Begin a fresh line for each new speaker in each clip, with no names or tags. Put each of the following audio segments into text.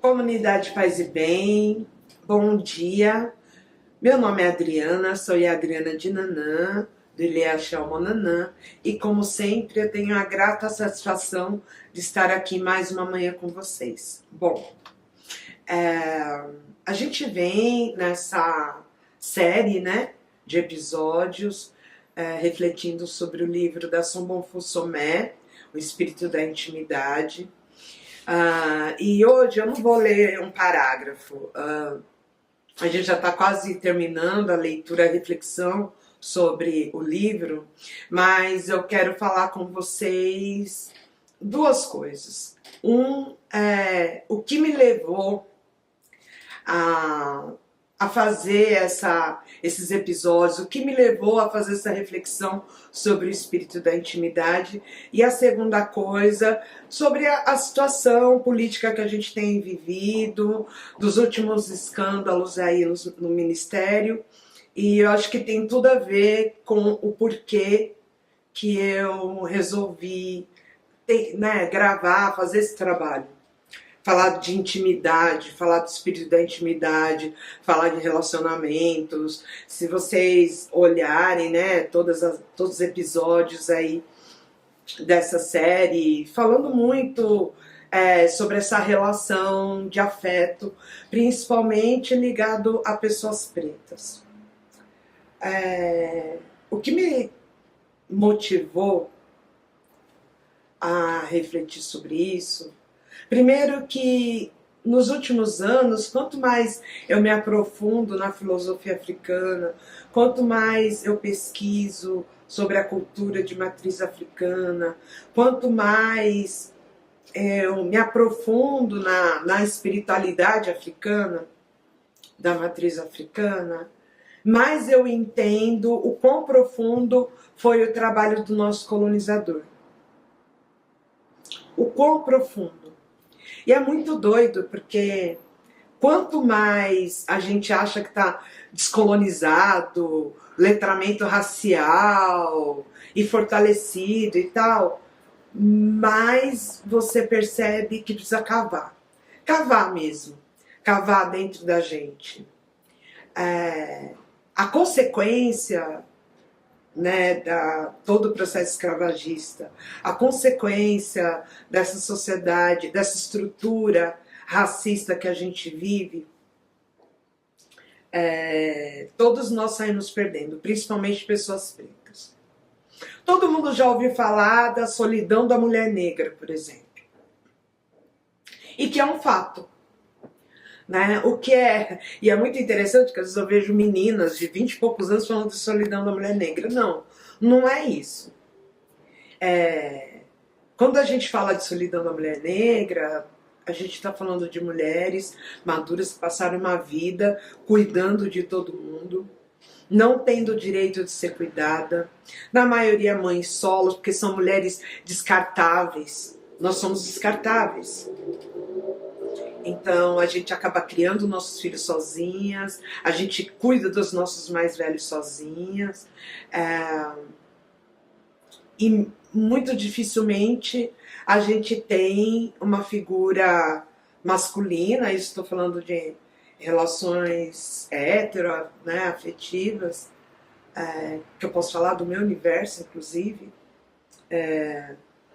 Comunidade Paz e Bem, bom dia. Meu nome é Adriana, sou a Adriana de Nanã, do Ilha Monanã, e como sempre eu tenho a grata satisfação de estar aqui mais uma manhã com vocês. Bom, a gente vem nessa série, de episódios refletindo sobre o livro da Sobonfu Somé, O Espírito da Intimidade. E hoje eu não vou ler um parágrafo, a gente já está quase terminando a leitura, a reflexão sobre o livro, mas eu quero falar com vocês duas coisas. O que me levou a fazer esses episódios, o que me levou a fazer essa reflexão sobre o espírito da intimidade, e a segunda coisa, sobre a situação política que a gente tem vivido, dos últimos escândalos aí no Ministério, e eu acho que tem tudo a ver com o porquê que eu resolvi gravar, fazer esse trabalho. Falar de intimidade, falar do espírito da intimidade, falar de relacionamentos. Se vocês olharem, todos os episódios aí dessa série, falando muito sobre essa relação de afeto, principalmente ligado a pessoas pretas. O que me motivou a refletir sobre isso, primeiro que nos últimos anos, quanto mais eu me aprofundo na filosofia africana, quanto mais eu pesquiso sobre a cultura de matriz africana, quanto mais eu me aprofundo na espiritualidade africana, da matriz africana, mais eu entendo o quão profundo foi o trabalho do nosso colonizador. O quão profundo. E é muito doido, porque quanto mais a gente acha que está descolonizado, letramento racial e fortalecido e tal, mais você percebe que precisa cavar. Cavar mesmo. Cavar dentro da gente. A consequência todo o processo escravagista, a consequência dessa sociedade, dessa estrutura racista que a gente vive, todos nós saímos perdendo, principalmente pessoas pretas. Todo mundo já ouviu falar da solidão da mulher negra, por exemplo, e que é um fato. E é muito interessante que às vezes eu vejo meninas de 20 e poucos anos falando de solidão da mulher negra. Não é isso. Quando a gente fala de solidão da mulher negra, a gente está falando de mulheres maduras que passaram uma vida cuidando de todo mundo, não tendo o direito de ser cuidada, na maioria mães solos, porque são mulheres descartáveis. Nós somos descartáveis. Então a gente acaba criando nossos filhos sozinhas, a gente cuida dos nossos mais velhos sozinhas, e muito dificilmente a gente tem uma figura masculina, isso estou falando de relações afetivas, que eu posso falar do meu universo, inclusive,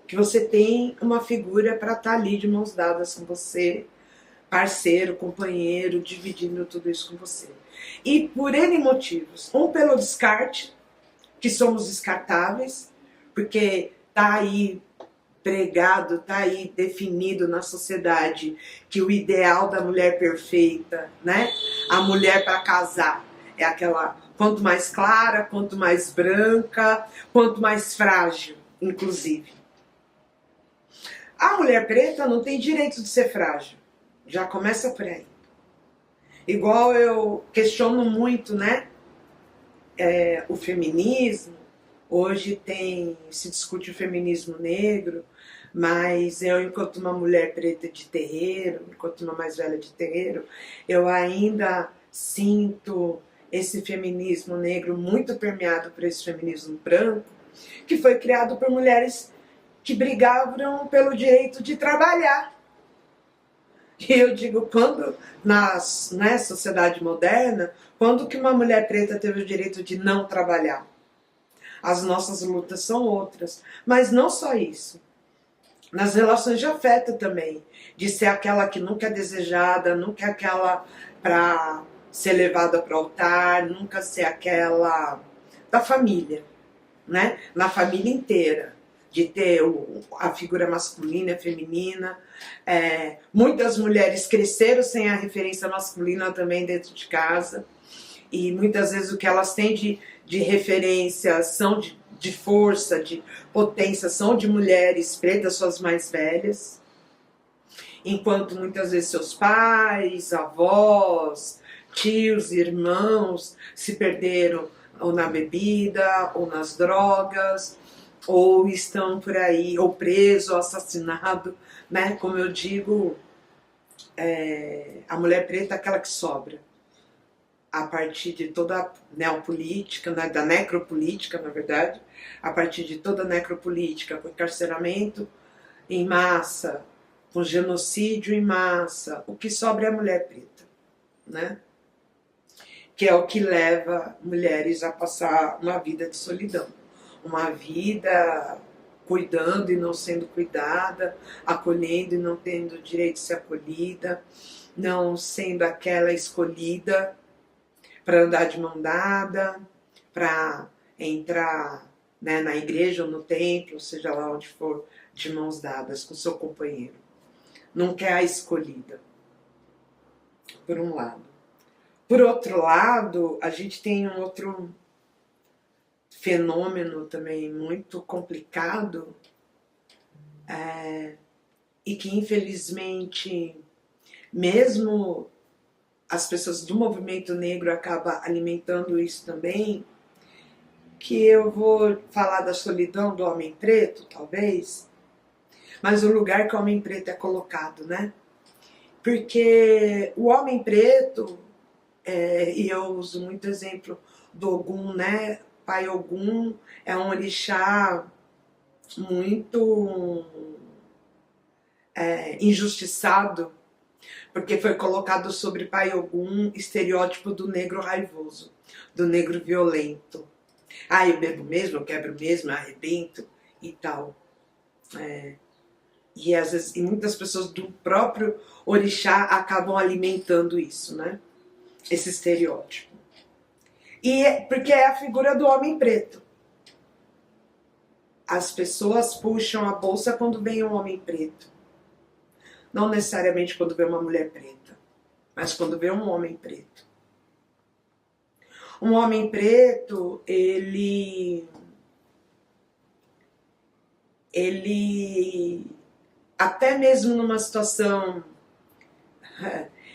que você tem uma figura para estar ali de mãos dadas com você, parceiro, companheiro, dividindo tudo isso com você. E por N motivos. Pelo descarte, que somos descartáveis, porque está aí pregado, está aí definido na sociedade que o ideal da mulher perfeita, a mulher para casar, é aquela quanto mais clara, quanto mais branca, quanto mais frágil, inclusive. A mulher preta não tem direito de ser frágil. Já começa por aí. Igual eu questiono muito, o feminismo. Hoje se discute o feminismo negro, mas eu, enquanto uma mulher preta de terreiro, enquanto uma mais velha de terreiro, eu ainda sinto esse feminismo negro muito permeado por esse feminismo branco, que foi criado por mulheres que brigavam pelo direito de trabalhar. E eu digo, quando né, sociedade moderna, quando que uma mulher preta teve o direito de não trabalhar? As nossas lutas são outras. Mas não só isso. Nas relações de afeto também. De ser aquela que nunca é desejada, nunca é aquela para ser levada para o altar, nunca ser aquela da família, né? Na família inteira. De ter a figura masculina e feminina. Muitas mulheres cresceram sem a referência masculina também dentro de casa. E muitas vezes o que elas têm de referência são de força, de potência, são de mulheres pretas, suas mais velhas. Enquanto muitas vezes seus pais, avós, tios, irmãos se perderam ou na bebida, ou nas drogas, ou estão por aí, ou preso, ou assassinado, né? Como eu digo, a mulher preta é aquela que sobra. A partir de toda a neopolítica, né, da necropolítica, na verdade, a partir de toda a necropolítica, com encarceramento em massa, com genocídio em massa, o que sobra é a mulher preta, né? Que é o que leva mulheres a passar uma vida de solidão, uma vida cuidando e não sendo cuidada, acolhendo e não tendo o direito de ser acolhida, não sendo aquela escolhida para andar de mão dada, para entrar, né, na igreja ou no templo, seja lá onde for, de mãos dadas com seu companheiro. Nunca é a escolhida, por um lado. Por outro lado, a gente tem um outro fenômeno também muito complicado, e que infelizmente, mesmo as pessoas do movimento negro acabam alimentando isso também, que eu vou falar da solidão do homem preto, talvez, mas o lugar que o homem preto é colocado, né? Porque o homem preto, e eu uso muito exemplo do Ogum, né? Pai Ogum é um orixá muito injustiçado, porque foi colocado sobre Pai Ogum estereótipo do negro raivoso, do negro violento. Ah, eu bebo mesmo, eu quebro mesmo, eu arrebento e tal. E às vezes, e muitas pessoas do próprio orixá acabam alimentando isso, né? Esse estereótipo. E porque é a figura do homem preto. As pessoas puxam a bolsa quando vem um homem preto. Não necessariamente quando vê uma mulher preta, mas quando vê um homem preto. Um homem preto, ele até mesmo numa situação,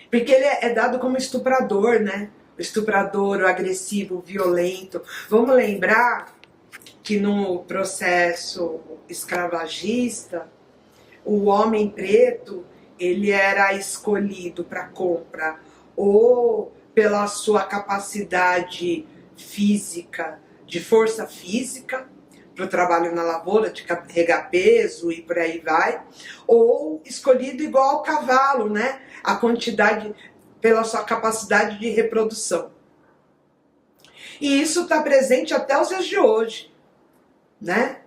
porque ele é dado como estuprador, né? O estuprador, o agressivo, o violento. Vamos lembrar que no processo escravagista, o homem preto, ele era escolhido para compra ou pela sua capacidade física, de força física, para o trabalho na lavoura, de carregar peso e por aí vai, ou escolhido igual ao cavalo, né? A quantidade, pela sua capacidade de reprodução. E isso está presente até os dias de hoje, né?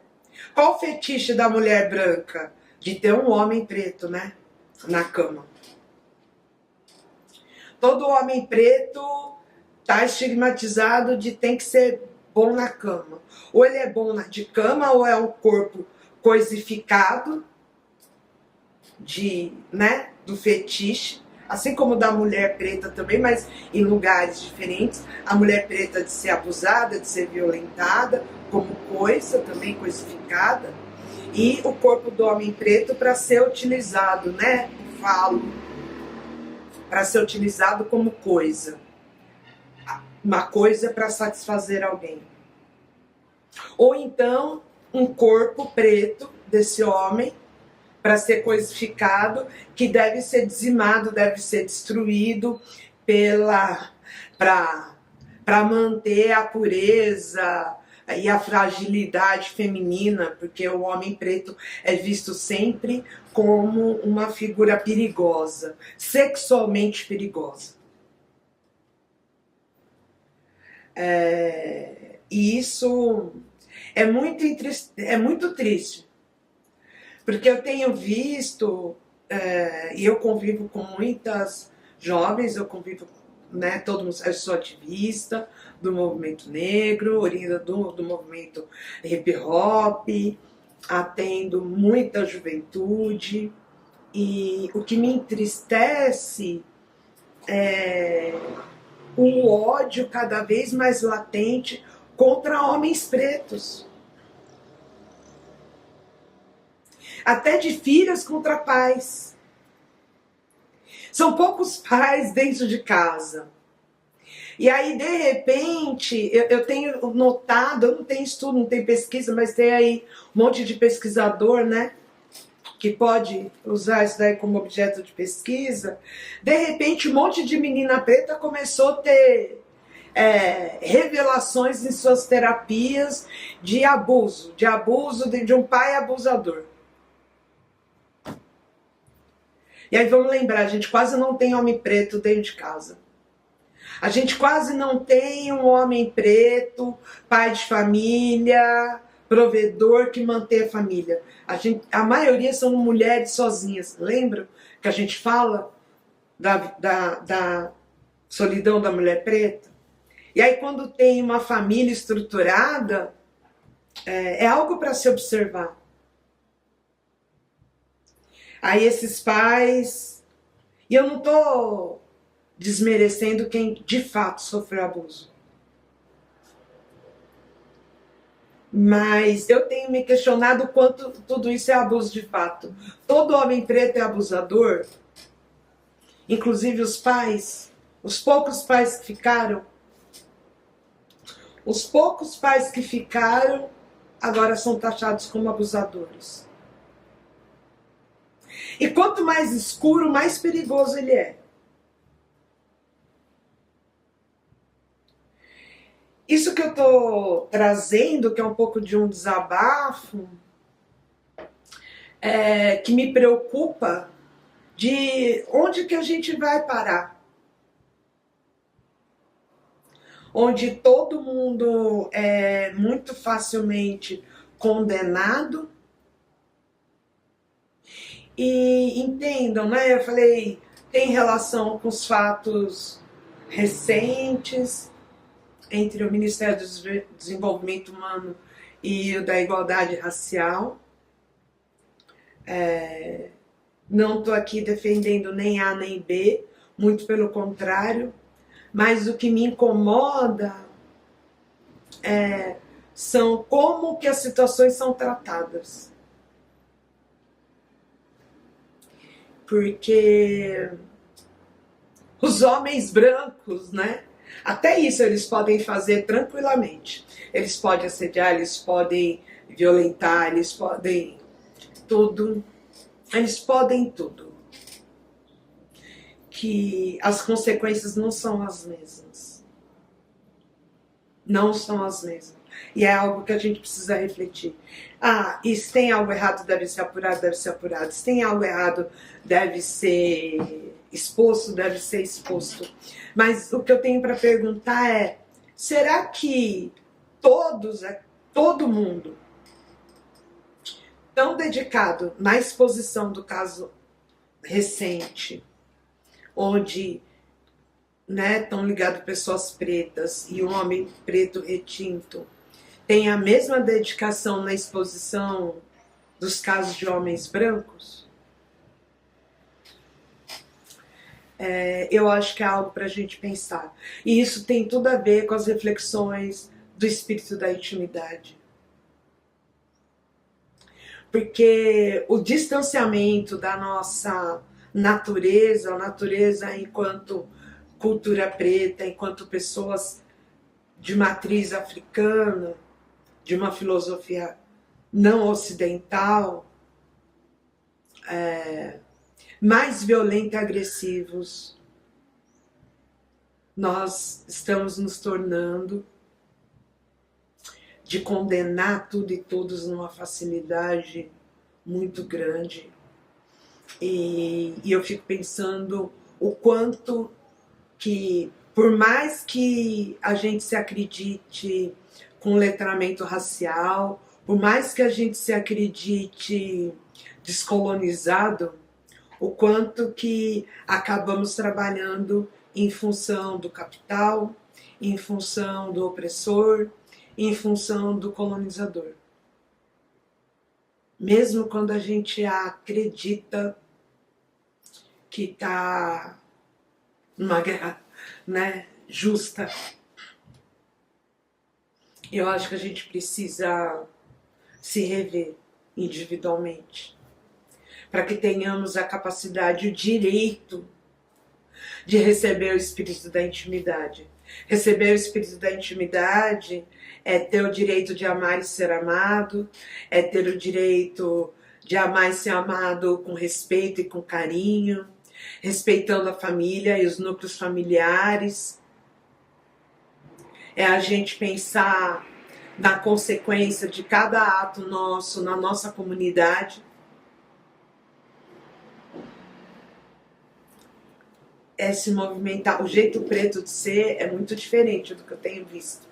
Qual o fetiche da mulher branca? De ter um homem preto, né? Na cama. Todo homem preto tá estigmatizado de tem que ser bom na cama. Ou ele é bom de cama, ou é um corpo coisificado né, do fetiche, assim como da mulher preta também, mas em lugares diferentes. A mulher preta de ser abusada, de ser violentada, como coisa também coisificada. E o corpo do homem preto para ser utilizado, né, o falo, para ser utilizado como coisa. Uma coisa para satisfazer alguém. Ou então, um corpo preto desse homem para ser coisificado, que deve ser dizimado, deve ser destruído para manter a pureza, e a fragilidade feminina, porque o homem preto é visto sempre como uma figura perigosa, sexualmente perigosa. E isso é muito triste, porque eu tenho visto, e eu convivo com muitas jovens, eu convivo, né, todo mundo, eu sou ativista do movimento negro, oriunda do movimento hip hop, atendo muita juventude, e o que me entristece é o ódio cada vez mais latente contra homens pretos. Até de filhas contra pais. São poucos pais dentro de casa. E aí, de repente, eu tenho notado, eu não tenho estudo, não tenho pesquisa, mas tem aí um monte de pesquisador, né, que pode usar isso daí como objeto de pesquisa. De repente, um monte de menina preta começou a ter revelações em suas terapias de abuso de um pai abusador. E aí vamos lembrar, a gente quase não tem homem preto dentro de casa. A gente quase não tem um homem preto, pai de família, provedor que mantém a família. A maioria são mulheres sozinhas. Lembra que a gente fala da solidão da mulher preta? E aí quando tem uma família estruturada, é algo para se observar. Aí esses pais... E eu não estou desmerecendo quem de fato sofreu abuso. Mas eu tenho me questionado quanto tudo isso é abuso de fato. Todo homem preto é abusador, inclusive os pais, os poucos pais que ficaram. Os poucos pais que ficaram agora são taxados como abusadores. E quanto mais escuro, mais perigoso ele é. Isso que eu estou trazendo, que é um pouco de um desabafo, que me preocupa, de onde que a gente vai parar. Onde todo mundo é muito facilmente condenado. E entendam, né? Eu falei, tem relação com os fatos recentes entre o Ministério do Desenvolvimento Humano e o da Igualdade Racial. Não estou aqui defendendo nem A nem B, muito pelo contrário, mas o que me incomoda são como que as situações são tratadas. Porque os homens brancos, né? Até isso eles podem fazer tranquilamente. Eles podem assediar, eles podem violentar, eles podem tudo. Eles podem tudo. Que as consequências não são as mesmas. Não são as mesmas. E é algo que a gente precisa refletir. E se tem algo errado, deve ser apurado, deve ser apurado. Se tem algo errado, deve ser exposto, deve ser exposto. Mas o que eu tenho para perguntar é, será que todo mundo tão dedicado na exposição do caso recente, onde estão ligados pessoas pretas e um homem preto retinto, tem a mesma dedicação na exposição dos casos de homens brancos? Eu acho que é algo para a gente pensar. E isso tem tudo a ver com as reflexões do espírito da intimidade. Porque o distanciamento da nossa natureza, a natureza enquanto cultura preta, enquanto pessoas de matriz africana, de uma filosofia não ocidental, mais violentos e agressivos nós estamos nos tornando de condenar tudo e todos numa facilidade muito grande. E eu fico pensando o quanto que, por mais que a gente se acredite com letramento racial, por mais que a gente se acredite descolonizado, o quanto que acabamos trabalhando em função do capital, em função do opressor, em função do colonizador. Mesmo quando a gente acredita que está numa guerra, né, justa, eu acho que a gente precisa se rever individualmente, para que tenhamos a capacidade, o direito de receber o espírito da intimidade. Receber o espírito da intimidade é ter o direito de amar e ser amado, é ter o direito de amar e ser amado com respeito e com carinho, respeitando a família e os núcleos familiares. É a gente pensar na consequência de cada ato nosso na nossa comunidade. É se movimentar. O jeito preto de ser é muito diferente do que eu tenho visto.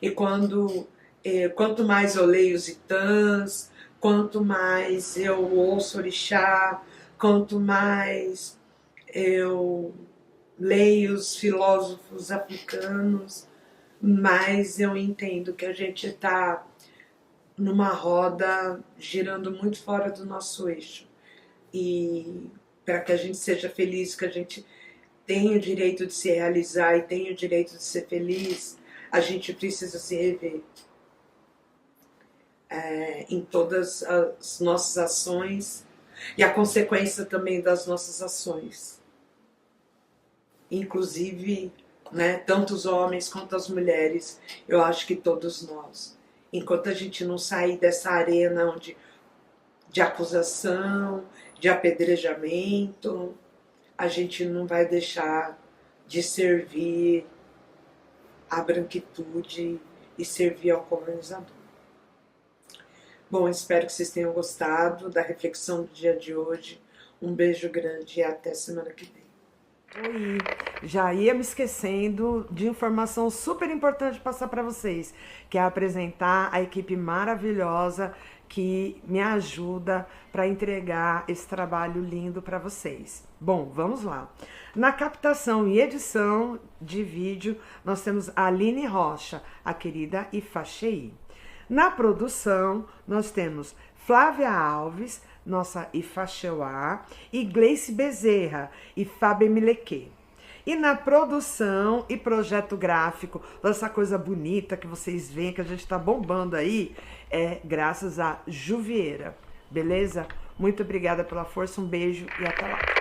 E quanto mais eu leio os Itãs, quanto mais eu ouço orixá, quanto mais eu leio os filósofos africanos, mais eu entendo que a gente está numa roda girando muito fora do nosso eixo. E para que a gente seja feliz, que a gente tenha o direito de se realizar e tenha o direito de ser feliz, a gente precisa se rever em todas as nossas ações e a consequência também das nossas ações. Inclusive, né, tanto os homens quanto as mulheres, eu acho que todos nós. Enquanto a gente não sair dessa arena de acusação, de apedrejamento, a gente não vai deixar de servir à branquitude e servir ao colonizador. Bom, espero que vocês tenham gostado da reflexão do dia de hoje. Um beijo grande e até semana que vem.
Oi, já ia me esquecendo de informação super importante de passar para vocês, que é apresentar a equipe maravilhosa que me ajuda para entregar esse trabalho lindo para vocês. Bom, vamos lá. Na captação e edição de vídeo, nós temos a Aline Rocha, a querida Ifachei. Na produção, nós temos Flávia Alves, nossa Ifacheuá, e Gleice Bezerra, Ifabemileque. E na produção e projeto gráfico, dessa coisa bonita que vocês veem, que a gente está bombando aí, é graças a Juvieira, beleza? Muito obrigada pela força, um beijo e até lá.